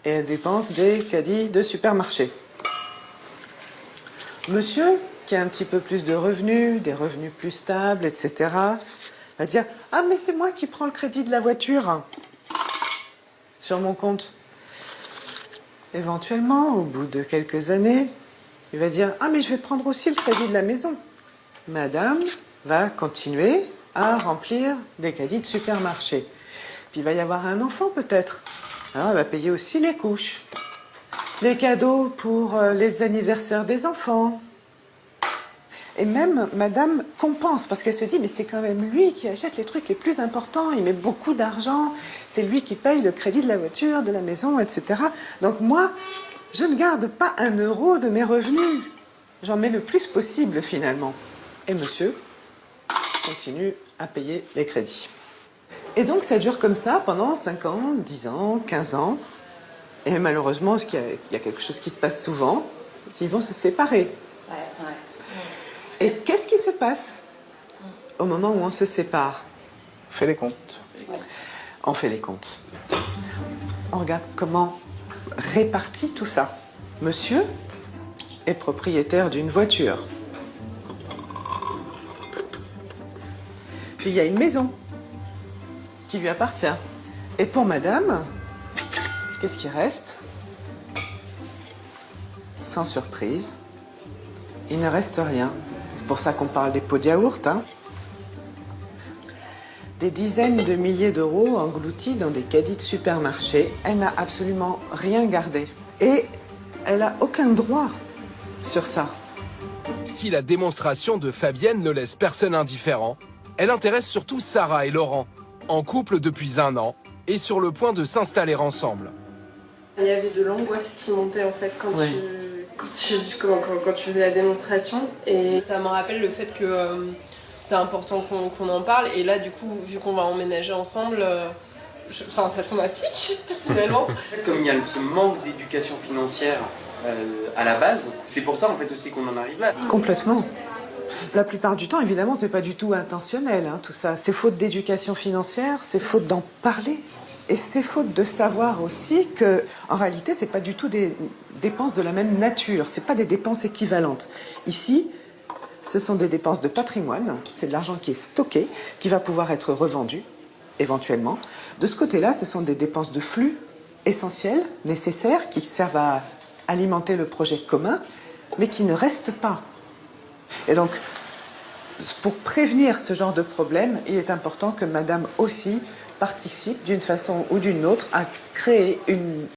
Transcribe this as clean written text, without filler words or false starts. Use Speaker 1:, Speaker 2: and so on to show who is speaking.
Speaker 1: et elle dépense des caddies de supermarché. Monsieur, qui a un petit peu plus de revenus, des revenus plus stables, etc., va dire « Ah, mais c'est moi qui prends le crédit de la voiture sur mon compte. » Éventuellement, au bout de quelques années, il va dire « Ah, mais je vais prendre aussi le crédit de la maison. » Madame va continuer à remplir des caddies de supermarché. Puis il va y avoir un enfant peut-être. Alors elle va payer aussi les couches, les cadeaux pour les anniversaires des enfants. Et même madame compense parce qu'elle se dit mais c'est quand même lui qui achète les trucs les plus importants, il met beaucoup d'argent, c'est lui qui paye le crédit de la voiture, de la maison, etc. Donc moi, je ne garde pas 1 euro de mes revenus. J'en mets le plus possible finalement. Et monsieur continue à payer les crédits. Et donc ça dure comme ça pendant 5 ans, 10 ans, 15 ans. Et malheureusement, il y a quelque chose qui se passe souvent, c'est qu'ils vont se séparer. Et qu'est-ce qui se passe au moment où on se sépare?
Speaker 2: On fait les comptes.
Speaker 1: On fait les comptes. On regarde comment répartit tout ça. Monsieur est propriétaire d'une voiture. Puis il y a une maison qui lui appartient. Et pour madame, qu'est-ce qui reste? Sans surprise, il ne reste rien. C'est pour ça qu'on parle des pots de yaourt, hein. Des dizaines de milliers d'euros engloutis dans des caddies de supermarché. Elle n'a absolument rien gardé. Et elle n'a aucun droit sur ça.
Speaker 3: Si la démonstration de Fabienne ne laisse personne indifférent, elle intéresse surtout Sarah et Laurent, en couple depuis 1 an et sur le point de s'installer ensemble.
Speaker 4: Il y avait de l'angoisse qui montait en fait quand,
Speaker 1: oui.
Speaker 4: quand tu faisais la démonstration. Et ça me rappelle le fait que c'est important qu'on en parle. Et là, du coup, vu qu'on va emménager ensemble, ça tombe à pic, finalement.
Speaker 5: Comme il y a ce manque d'éducation financière à la base, c'est pour ça en fait aussi qu'on en arrive là.
Speaker 1: Complètement. La plupart du temps, évidemment, c'est pas du tout intentionnel, hein, tout ça. C'est faute d'éducation financière, c'est faute d'en parler. Et c'est faute de savoir aussi que, en réalité, c'est pas du tout des dépenses de la même nature. C'est pas des dépenses équivalentes. Ici, ce sont des dépenses de patrimoine. C'est de l'argent qui est stocké, qui va pouvoir être revendu, éventuellement. De ce côté-là, ce sont des dépenses de flux essentielles, nécessaires, qui servent à alimenter le projet commun, mais qui ne restent pas. Et donc, pour prévenir ce genre de problème, il est important que madame aussi participe d'une façon ou d'une autre à créer une